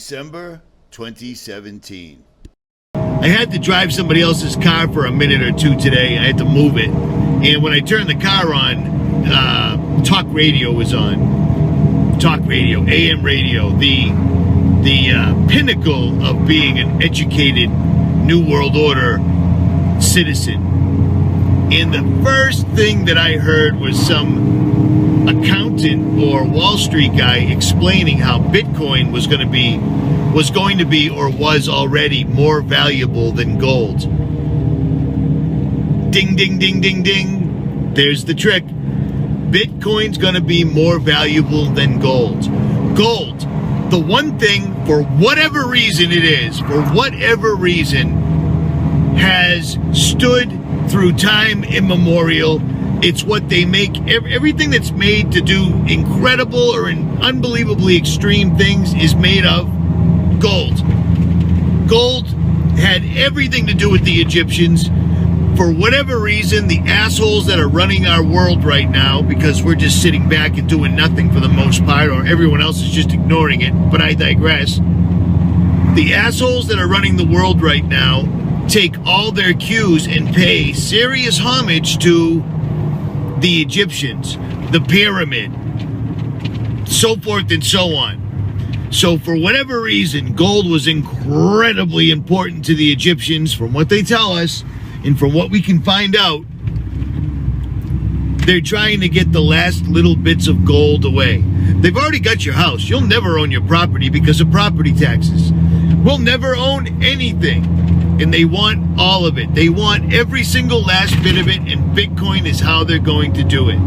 December 2017. I had to drive somebody else's car for a minute or two today. I had to move it. And when I turned the car on, talk radio was on. Talk radio, AM radio, the pinnacle of being an educated New World Order citizen. And the first thing that I heard was some accountant or Wall Street guy explaining how Bitcoin was going to be or was already more valuable than gold. Ding, ding, ding, ding, ding. There's the trick. Bitcoin's going to be more valuable than gold. Gold, the one thing, for whatever reason it is, has stood through time immemorial. It's what they make. Everything that's made to do incredible or unbelievably extreme things is made of gold. Gold had everything to do with the Egyptians. For whatever reason, the assholes that are running our world right now, because we're just sitting back and doing nothing for the most part, or everyone else is just ignoring it, but I digress. The assholes that are running the world right now take all their cues and pay serious homage to the Egyptians, the pyramid, so forth and so on. So for whatever reason, gold was incredibly important to the Egyptians, from what they tell us, and from what we can find out. They're trying to get the last little bits of gold away. They've already got your house. You'll never own your property because of property taxes. We'll never own anything. And they want all of it. They want every single last bit of it, and Bitcoin is how they're going to do it.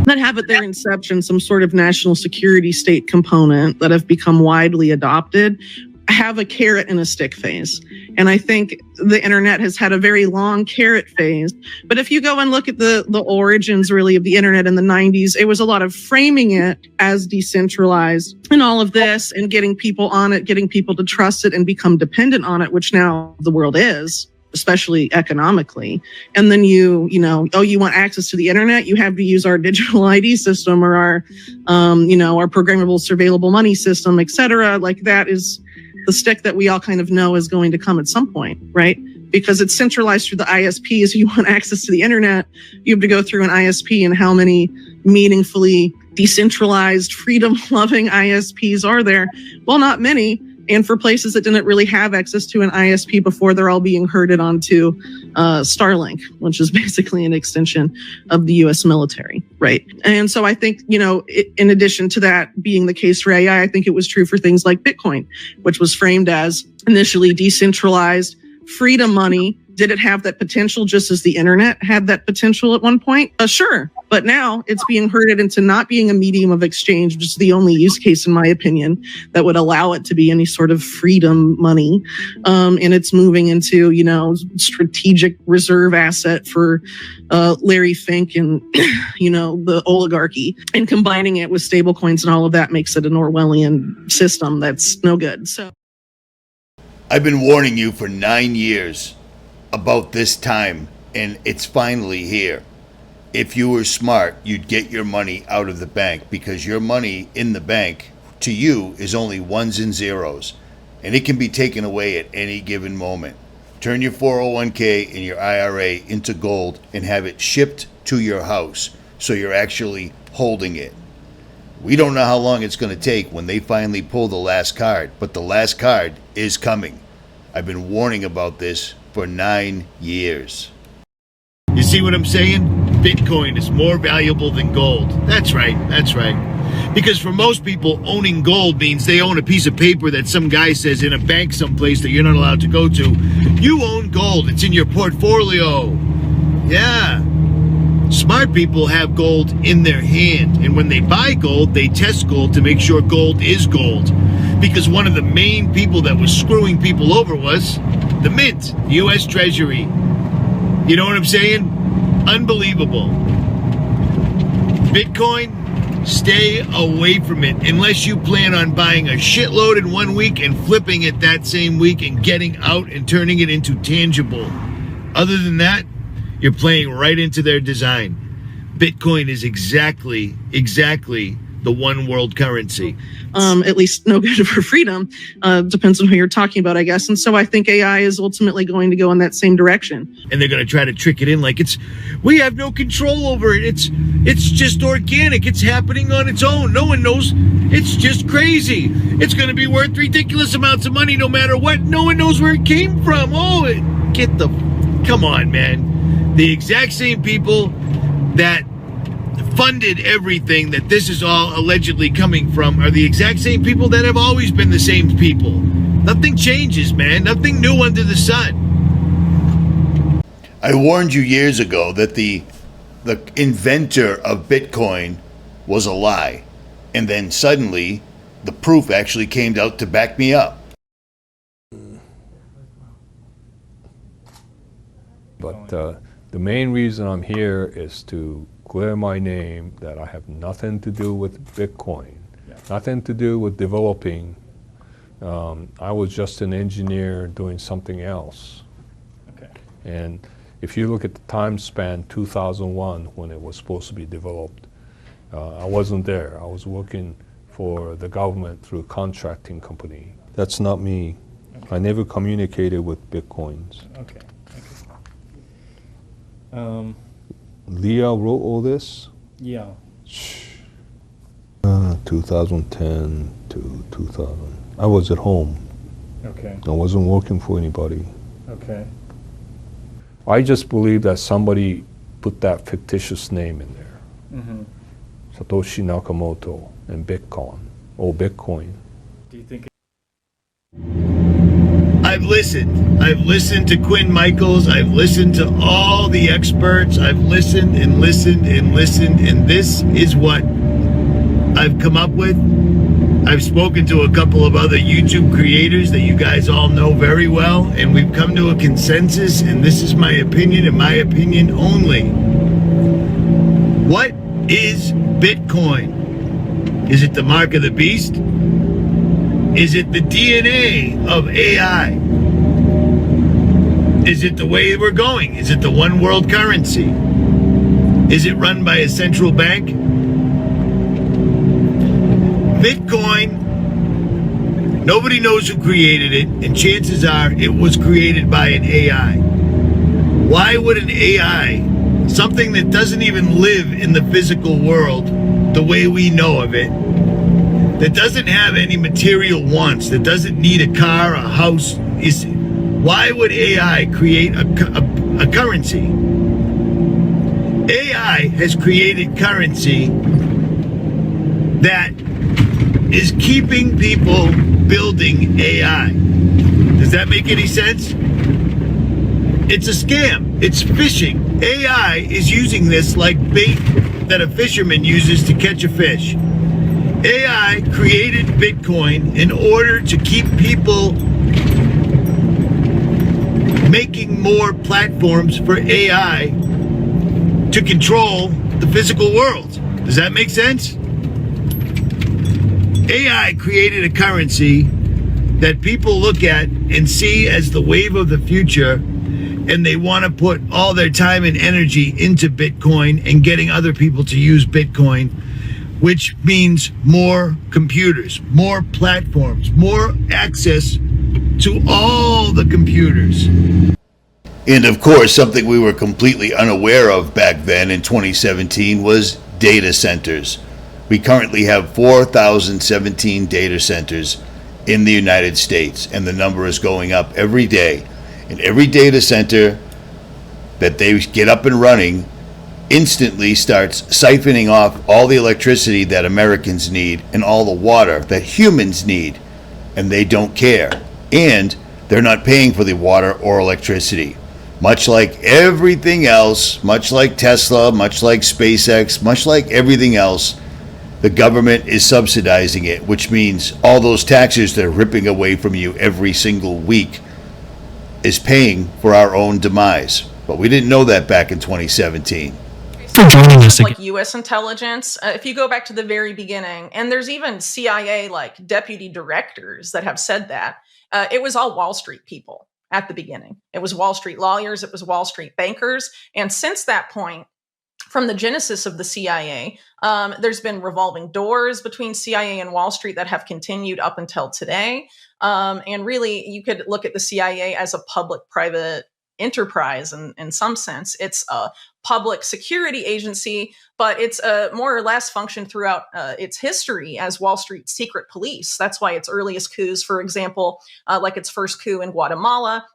That have at their inception some sort of national security state component that have become widely adopted, have a carrot and a stick phase. And I think the internet has had a very long carrot phase. But if you go and look at the origins really of the internet in the 90s, it was a lot of framing it as decentralized and all of this, and getting people on it, getting people to trust it and become dependent on it, which now the world is, especially economically. And then you want access to the internet, you have to use our digital ID system or our programmable surveillable money system, et cetera. Like, that is the stick that we all kind of know is going to come at some point, right? Because it's centralized through the ISPs. If you want access to the internet, you have to go through an ISP, and how many meaningfully decentralized, freedom-loving ISPs are there? Well, not many. And for places that didn't really have access to an ISP before, they're all being herded onto Starlink, which is basically an extension of the U.S. military, right? And so I think, in addition to that being the case for AI, I think it was true for things like Bitcoin, which was framed as initially decentralized freedom money. Did it have that potential just as the internet had that potential at one point? Sure. But now it's being herded into not being a medium of exchange, which is the only use case, in my opinion, that would allow it to be any sort of freedom money. And it's moving into, strategic reserve asset for Larry Fink and, the oligarchy. And combining it with stable coins and all of that makes it an Orwellian system that's no good. So I've been warning you for 9 years about this time, and it's finally here. If you were smart, you'd get your money out of the bank, because your money in the bank to you is only ones and zeros, and it can be taken away at any given moment. Turn your 401k and your IRA into gold and have it shipped to your house, so you're actually holding it. We don't know how long it's going to take when they finally pull the last card, but the last card is coming. I've been warning about this for 9 years. You see what I'm saying? Bitcoin is more valuable than gold. That's right. Because for most people, owning gold means they own a piece of paper that some guy says in a bank someplace that you're not allowed to go to. You own gold. It's in your portfolio. Yeah. Smart people have gold in their hand. And when they buy gold, they test gold to make sure gold is gold. Because one of the main people that was screwing people over was the Mint, the U.S. Treasury. You know what I'm saying? Unbelievable. Bitcoin, stay away from it unless you plan on buying a shitload in 1 week and flipping it that same week and getting out and turning it into tangible. Other than that, you're playing right into their design. Bitcoin is exactly the one world currency. At least no good for freedom. Depends on who you're talking about, I guess. And so I think AI is ultimately going to go in that same direction. And they're going to try to trick it in like we have no control over it. It's just organic. It's happening on its own. No one knows. It's just crazy. It's going to be worth ridiculous amounts of money no matter what. No one knows where it came from. Come on, man. The exact same people that funded everything that this is all allegedly coming from are the exact same people that have always been the same people. Nothing changes, man. Nothing new under the sun. I warned you years ago that the inventor of Bitcoin was a lie. And then suddenly the proof actually came out to back me up. But the main reason I'm here is to clear my name that I have nothing to do with Bitcoin, nothing to do with developing. I was just an engineer doing something else. Okay. And if you look at the time span, 2001, when it was supposed to be developed, I wasn't there. I was working for the government through a contracting company. That's not me. Okay. I never communicated with Bitcoins. Okay. Leah wrote all this? Yeah. 2010 to 2000. I was at home. Okay. I wasn't working for anybody. Okay. I just believe that somebody put that fictitious name in there. Mm-hmm. Satoshi Nakamoto and Bitcoin, or Bitcoin. Do you think? I've listened to Quinn Michaels. I've listened to all the experts. I've listened and listened and listened, and this is what I've come up with. I've spoken to a couple of other YouTube creators that you guys all know very well, and we've come to a consensus, and this is my opinion and my opinion only. What is Bitcoin? Is it the mark of the beast? Is it the DNA of AI? Is it the way we're going? Is it the one world currency? Is it run by a central bank? Bitcoin, nobody knows who created it, and chances are it was created by an AI. Why would an AI, something that doesn't even live in the physical world the way we know of it, that doesn't have any material wants, that doesn't need a car, a house, why would AI create a currency? AI has created currency that is keeping people building AI. Does that make any sense? It's a scam. It's phishing. AI is using this like bait that a fisherman uses to catch a fish. AI created Bitcoin in order to keep people making more platforms for AI to control the physical world. Does that make sense? AI created a currency that people look at and see as the wave of the future, and they want to put all their time and energy into Bitcoin and getting other people to use Bitcoin, which means more computers, more platforms, more access to all the computers. And of course, something we were completely unaware of back then in 2017 was data centers. We currently have 4,017 data centers in the United States, and the number is going up every day. And every data center that they get up and running instantly starts siphoning off all the electricity that Americans need and all the water that humans need, and they don't care. And they're not paying for the water or electricity. Much like everything else, much like Tesla, much like SpaceX, much like everything else, the government is subsidizing it, which means all those taxes they're ripping away from you every single week is paying for our own demise. But we didn't know that back in 2017. For joining us like U.S. intelligence, if you go back to the very beginning, and there's even CIA like deputy directors that have said that, it was all Wall Street people at the beginning. It was Wall Street lawyers, it was Wall Street bankers, and since that point, from the genesis of the CIA, there's been revolving doors between CIA and Wall Street that have continued up until today. And really, you could look at the CIA as a public-private enterprise in some sense. It's a public security agency, but it's more or less functioned throughout its history as Wall Street's secret police. That's why its earliest coups, for example, like its first coup in Guatemala,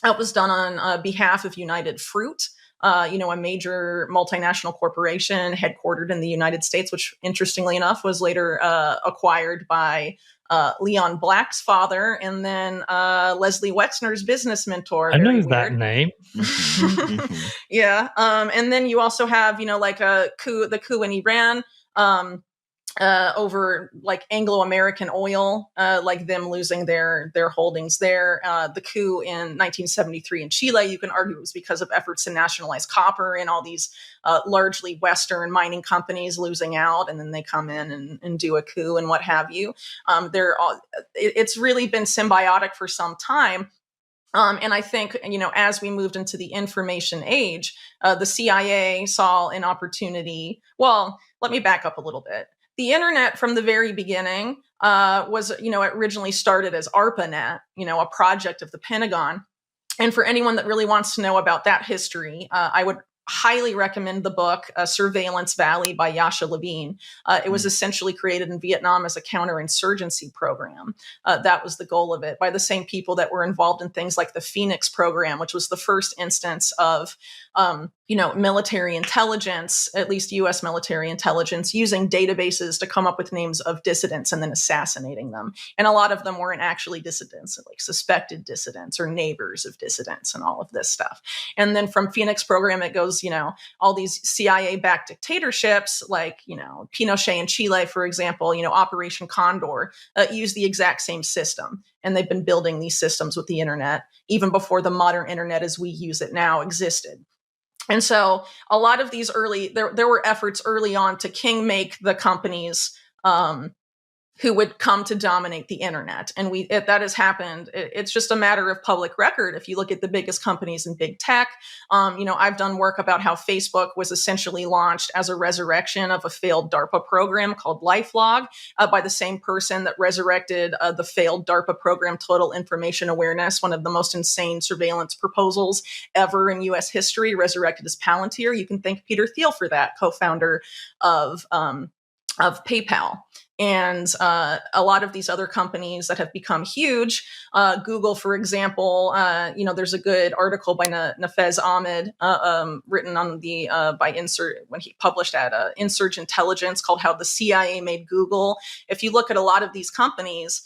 was done on behalf of United Fruit, a major multinational corporation headquartered in the United States, which, interestingly enough, was later acquired by Leon Black's father, and then Leslie Wexner's business mentor. I Very know that weird. name. Yeah. And then you also have, like the coup in Iran, over like Anglo-American oil, like them losing their holdings there. The coup in 1973 in Chile, you can argue it was because of efforts to nationalize copper and all these largely Western mining companies losing out, and then they come in and do a coup and what have you. It's really been symbiotic for some time. And I think, as we moved into the information age, the CIA saw an opportunity. Well, let me back up a little bit. The internet from the very beginning was, it originally started as ARPANET, a project of the Pentagon. And for anyone that really wants to know about that history, I would highly recommend the book Surveillance Valley by Yasha Levine. It was essentially created in Vietnam as a counterinsurgency program. That was the goal of it, by the same people that were involved in things like the Phoenix program, which was the first instance of military intelligence, at least U.S. military intelligence, using databases to come up with names of dissidents and then assassinating them. And a lot of them weren't actually dissidents, like suspected dissidents or neighbors of dissidents and all of this stuff. And then from Phoenix program, it goes, all these CIA-backed dictatorships, like, Pinochet in Chile, for example, Operation Condor, use the exact same system. And they've been building these systems with the internet even before the modern internet as we use it now existed. And so a lot of these there were efforts early on to king-make the companies who would come to dominate the internet. And that has happened. It's just a matter of public record. If you look at the biggest companies in big tech, I've done work about how Facebook was essentially launched as a resurrection of a failed DARPA program called LifeLog by the same person that resurrected the failed DARPA program, Total Information Awareness, one of the most insane surveillance proposals ever in U.S. history, resurrected as Palantir. You can thank Peter Thiel for that, co-founder of PayPal. And a lot of these other companies that have become huge, Google, for example, there's a good article by Nafez Ahmed written on by Insert when he published at Insert Intelligence called "How the CIA Made Google." If you look at a lot of these companies,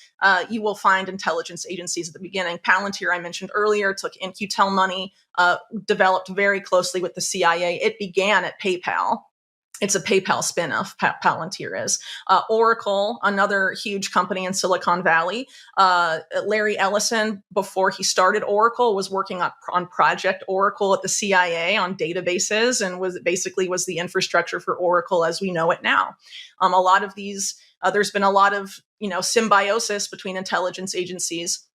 you will find intelligence agencies at the beginning. Palantir, I mentioned earlier, took In-Q-Tel money, developed very closely with the CIA. It began at PayPal. It's a PayPal spinoff, Palantir is. Oracle, another huge company in Silicon Valley. Larry Ellison, before he started Oracle, was working on Project Oracle at the CIA on databases and was the infrastructure for Oracle as we know it now. A lot of these, there's been a lot of symbiosis between intelligence agencies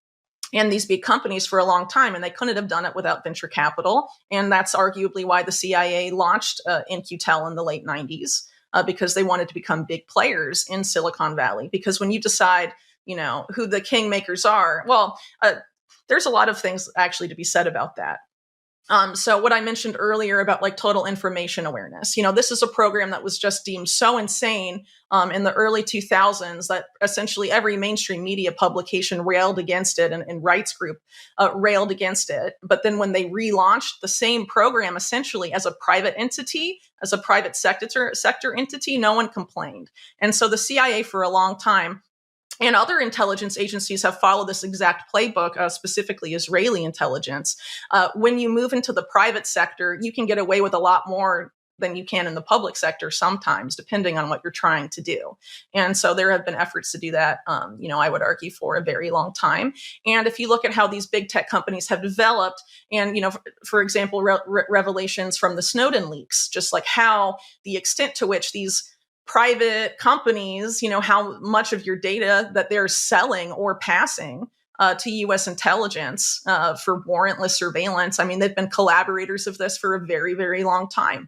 and these big companies for a long time, and they couldn't have done it without venture capital. And that's arguably why the CIA launched In-Q-Tel in the late 90s, because they wanted to become big players in Silicon Valley. Because when you decide, who the kingmakers are, well, there's a lot of things actually to be said about that. So what I mentioned earlier about like Total Information Awareness, this is a program that was just deemed so insane in the early 2000s that essentially every mainstream media publication railed against it and rights group railed against it. But then when they relaunched the same program essentially as a private entity, as a private sector entity, no one complained. And so the CIA for a long time and other intelligence agencies have followed this exact playbook, specifically Israeli intelligence. When you move into the private sector, you can get away with a lot more than you can in the public sector sometimes, depending on what you're trying to do. And so there have been efforts to do that, I would argue, for a very long time. And if you look at how these big tech companies have developed, and, for example, revelations from the Snowden leaks, just like how the extent to which these private companies, how much of your data that they're selling or passing to U.S. intelligence for warrantless surveillance. I mean, they've been collaborators of this for a very, very long time.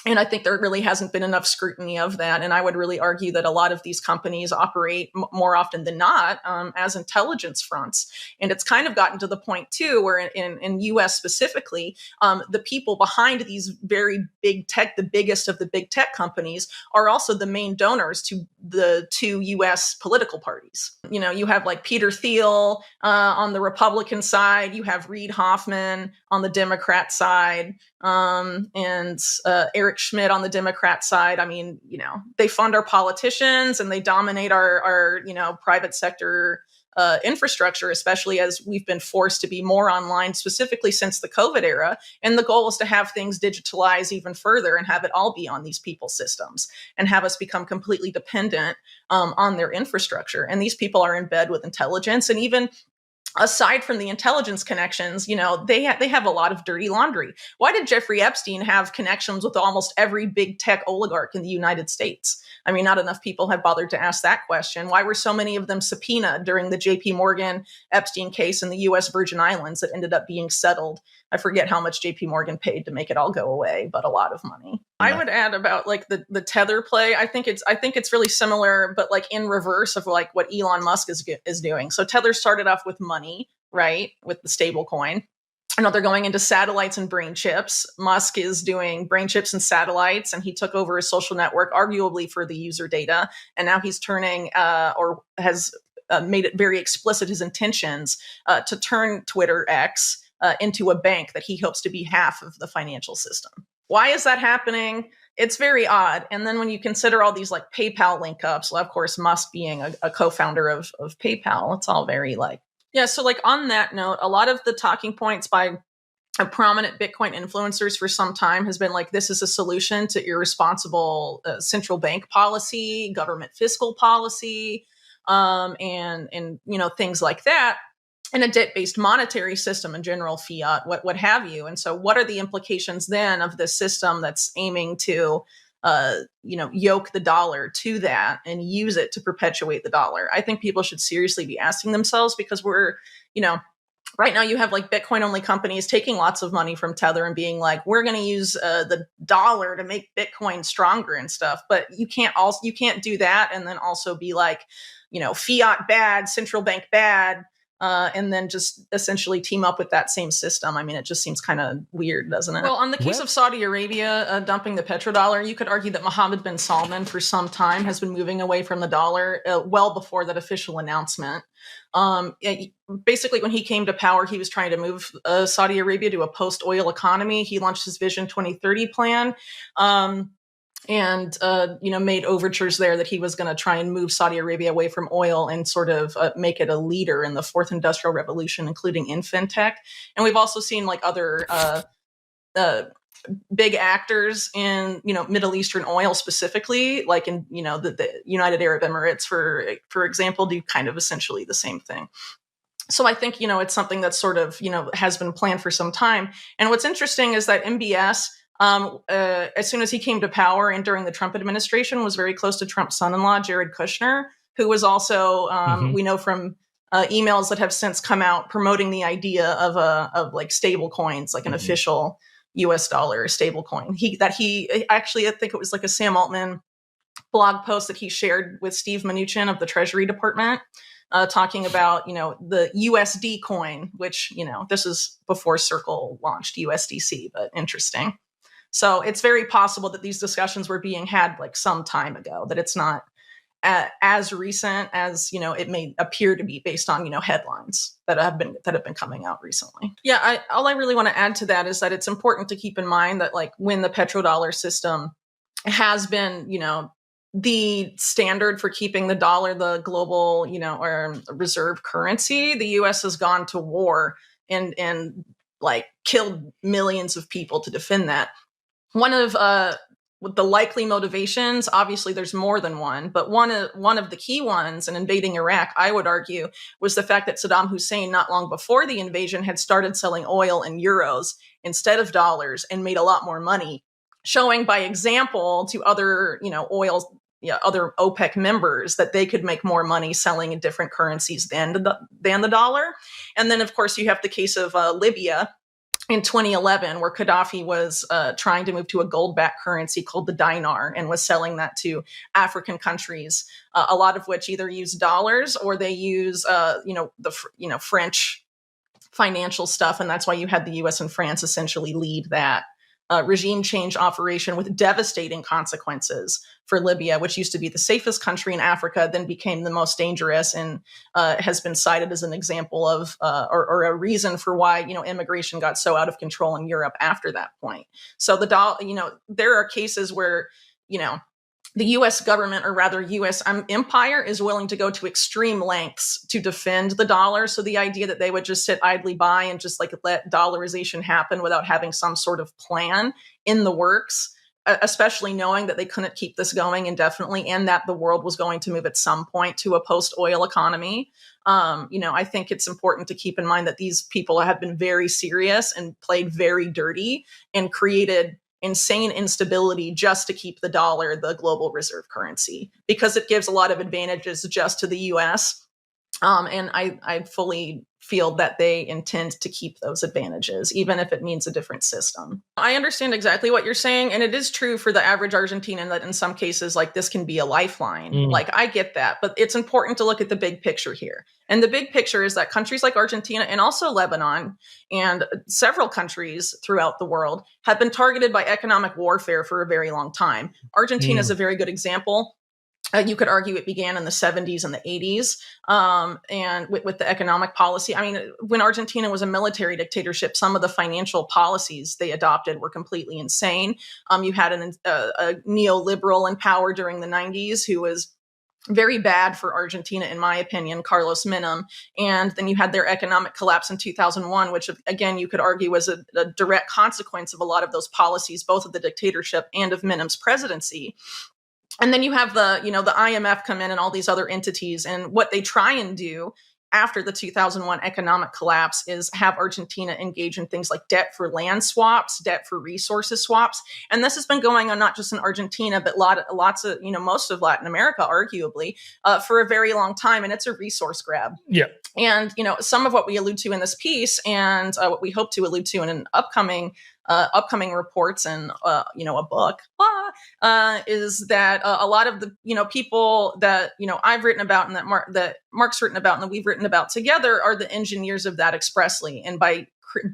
And I think there really hasn't been enough scrutiny of that. And I would really argue that a lot of these companies operate more often than not as intelligence fronts. And it's kind of gotten to the point, too, where in US specifically, the people behind these very big tech, the biggest of the big tech companies, are also the main donors to the two US political parties. You know, you have like Peter Thiel on the Republican side, you have Reid Hoffman on the Democrat side, and Eric Schmidt on the Democrat side. I mean, you know, they fund our politicians and they dominate our you know, private sector infrastructure, especially as we've been forced to be more online, specifically since the COVID era. And the goal is to have things digitalize even further and have it all be on these people's systems and have us become completely dependent on their infrastructure. And these people are in bed with intelligence, and even aside from the intelligence connections, you know, they have a lot of dirty laundry. Why did Jeffrey Epstein have connections with almost every big tech oligarch in the United States? I mean, not enough people have bothered to ask that question. Why were so many of them subpoenaed during the JP Morgan Epstein case in the US Virgin Islands that ended up being settled? I forget how much JP Morgan paid to make it all go away, but a lot of money. I would add about like the Tether play. I think it's really similar, but like in reverse of like what Elon Musk is doing. So Tether started off with money, right, with the stable coin. And now they're going into satellites and brain chips. Musk is doing brain chips and satellites, and he took over a social network, arguably for the user data. And now he's turning or has made it very explicit his intentions to turn Twitter X into a bank that he hopes to be half of the financial system. Why is that happening? It's very odd. And then when you consider all these like PayPal link ups, well, of course, Musk being a co-founder of PayPal, it's all very like, yeah. So like on that note, a lot of the talking points by prominent Bitcoin influencers for some time has been like, this is a solution to irresponsible central bank policy, government fiscal policy, and you know, things like that. And a debt-based monetary system in general, fiat, what have you. And so what are the implications then of this system that's aiming to, you know, yoke the dollar to that and use it to perpetuate the dollar? I think people should seriously be asking themselves, because we're, you know, right now you have like Bitcoin-only companies taking lots of money from Tether and being like, we're going to use the dollar to make Bitcoin stronger and stuff. But you can't do that and then also be like, you know, fiat bad, central bank bad, and then just essentially team up with that same system. I mean, it just seems kind of weird, doesn't it? Well, on the case of Saudi Arabia dumping the petrodollar, you could argue that Mohammed bin Salman for some time has been moving away from the dollar well before that official announcement. Basically, when he came to power, he was trying to move Saudi Arabia to a post-oil economy. He launched his Vision 2030 plan. And you know, made overtures there that he was going to try and move Saudi Arabia away from oil and sort of make it a leader in the fourth industrial revolution, including in fintech. And we've also seen like other big actors in, you know, Middle Eastern oil specifically, like in, you know, the United Arab Emirates, for example, do kind of essentially the same thing. So I think, you know, it's something that sort of, you know, has been planned for some time. And what's interesting is that MBS, as soon as he came to power and during the Trump administration, was very close to Trump's son-in-law, Jared Kushner, who was also, we know from emails that have since come out, promoting the idea of like stable coins, like an official US dollar stable coin. He actually, I think it was like a Sam Altman blog post that he shared with Steve Mnuchin of the Treasury Department, talking about, you know, the USD coin, which, you know, this is before Circle launched USDC, but interesting. So it's very possible that these discussions were being had like some time ago, that it's not as recent as, you know, it may appear to be based on, you know, headlines that have been coming out recently. Yeah, all I really want to add to that is that it's important to keep in mind that like when the petrodollar system has been, you know, the standard for keeping the dollar the global, you know, or reserve currency, the US has gone to war and like killed millions of people to defend that. One of the likely motivations, obviously there's more than one, but one of the key ones in invading Iraq, I would argue, was the fact that Saddam Hussein, not long before the invasion, had started selling oil in euros instead of dollars and made a lot more money, showing by example to other, you know, other OPEC members that they could make more money selling in different currencies than the dollar. And then, of course, you have the case of Libya, in 2011, where Gaddafi was trying to move to a gold-backed currency called the dinar and was selling that to African countries, a lot of which either use dollars or they use, French financial stuff, and that's why you had the U.S. and France essentially lead that regime change operation with devastating consequences for Libya, which used to be the safest country in Africa, then became the most dangerous, and has been cited as an example of or a reason for why immigration got so out of control in Europe after that point. So there are cases where the U.S. government, or rather U.S. empire, is willing to go to extreme lengths to defend the dollar. So the idea that they would just sit idly by and just let dollarization happen without having some sort of plan in the works, especially knowing that they couldn't keep this going indefinitely and that the world was going to move at some point to a post-oil economy. I think it's important to keep in mind that these people have been very serious and played very dirty and created insane instability just to keep the dollar the global reserve currency, because it gives a lot of advantages just to the US. And I fully feel that they intend to keep those advantages, even if it means a different system. I understand exactly what you're saying. And it is true for the average Argentinian that in some cases, this can be a lifeline. I get that. But it's important to look at the big picture here. And the big picture is that countries like Argentina and also Lebanon and several countries throughout the world have been targeted by economic warfare for a very long time. Argentina is a very good example. You could argue it began in the 70s and the 80s, and with the economic policy. I mean, when Argentina was a military dictatorship, some of the financial policies they adopted were completely insane. You had a neoliberal in power during the 90s who was very bad for Argentina, in my opinion, Carlos Menem. And then you had their economic collapse in 2001, which, again, you could argue was a direct consequence of a lot of those policies, both of the dictatorship and of Menem's presidency. And then you have the IMF come in and all these other entities. And what they try and do after the 2001 economic collapse is have Argentina engage in things like debt for land swaps, debt for resources swaps. And this has been going on not just in Argentina, but lots of, most of Latin America, arguably, for a very long time. And it's a resource grab. Yeah. And, some of what we allude to in this piece and what we hope to allude to in an upcoming reports and a book is that a lot of the people that I've written about and that Mark's written about and that we've written about together are the engineers of that expressly. And by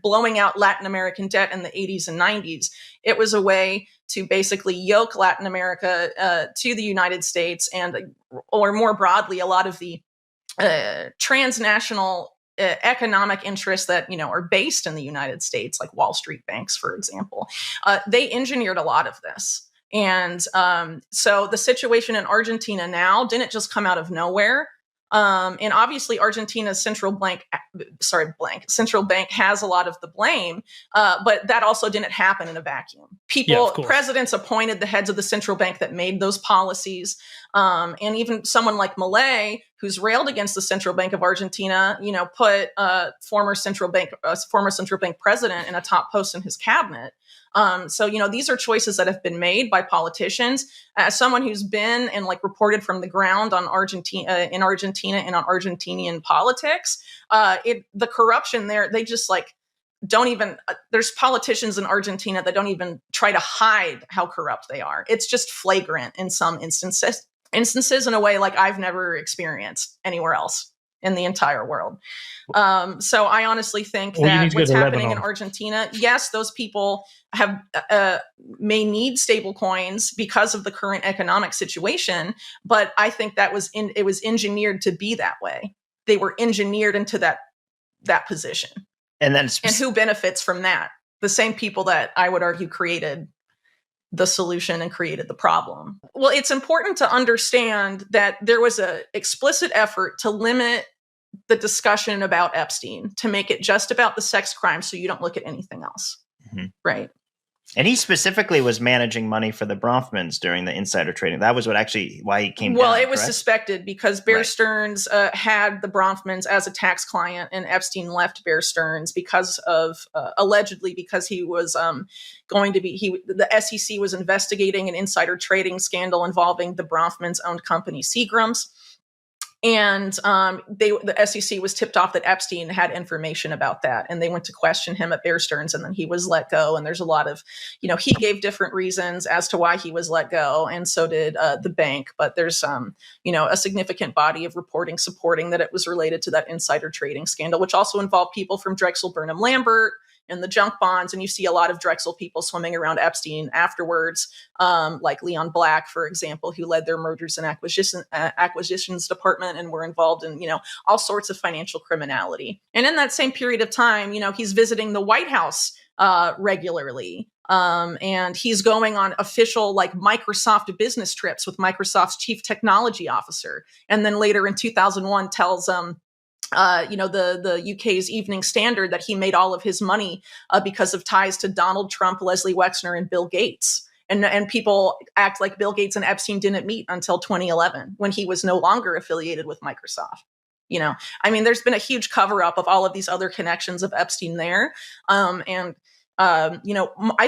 blowing out Latin American debt in the 80s and 90s, it was a way to basically yoke Latin America to the United States or more broadly, a lot of the transnational economic interests that are based in the United States, like Wall Street banks, for example. They engineered a lot of this, and so the situation in Argentina now didn't just come out of nowhere. And obviously, Argentina's central bank has a lot of the blame, but that also didn't happen in a vacuum. Presidents appointed the heads of the central bank that made those policies. And even someone like Milei, who's railed against the Central Bank of Argentina, put former central bank president in a top post in his cabinet. So these are choices that have been made by politicians. As someone who's been and reported from the ground on Argentina and on Argentinian politics, the corruption there, they just don't even. There's politicians in Argentina that don't even try to hide how corrupt they are. It's just flagrant in some instances in a way I've never experienced anywhere else in the entire world. So I honestly think that what's happening in Argentina, yes, those people have may need stable coins because of the current economic situation, but I think that it was engineered to be that way. They were engineered into that position. And who benefits from that? The same people that I would argue created the solution and created the problem. Well, it's important to understand that there was an explicit effort to limit the discussion about Epstein, to make it just about the sex crime so you don't look at anything else. Mm-hmm. Right. And he specifically was managing money for the Bronfmans during the insider trading. That was why he came down. Well, it was suspected because Bear Stearns had the Bronfmans as a tax client, and Epstein left Bear Stearns because of allegedly because he was the SEC was investigating an insider trading scandal involving the Bronfmans' owned company Seagram's. And the SEC was tipped off that Epstein had information about that, and they went to question him at Bear Stearns, and then he was let go. And there's a lot of, he gave different reasons as to why he was let go, and so did the bank. But there's, a significant body of reporting supporting that it was related to that insider trading scandal, which also involved people from Drexel Burnham Lambert and the junk bonds. And you see a lot of Drexel people swimming around Epstein afterwards, like Leon Black, for example, who led their mergers and acquisitions department and were involved in, all sorts of financial criminality. And in that same period of time, he's visiting the White House regularly. And he's going on official Microsoft business trips with Microsoft's chief technology officer. And then later in 2001 tells the UK's Evening Standard that he made all of his money because of ties to Donald Trump, Leslie Wexner, and Bill Gates. And people act like Bill Gates and Epstein didn't meet until 2011, when he was no longer affiliated with Microsoft. There's been a huge cover up of all of these other connections of Epstein there. I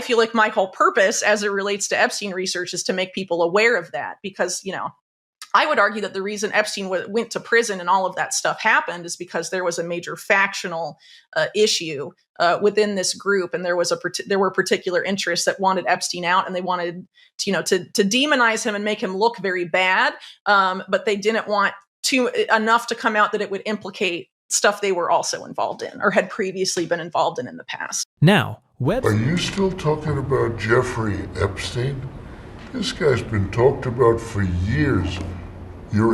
feel like my whole purpose as it relates to Epstein research is to make people aware of that, because, I would argue that the reason Epstein went to prison and all of that stuff happened is because there was a major factional issue within this group, and there were particular interests that wanted Epstein out, and they wanted to demonize him and make him look very bad, but they didn't want enough to come out that it would implicate stuff they were also involved in or had previously been involved in the past. Now, Webb. Are you still talking about Jeffrey Epstein? This guy's been talked about for years. Your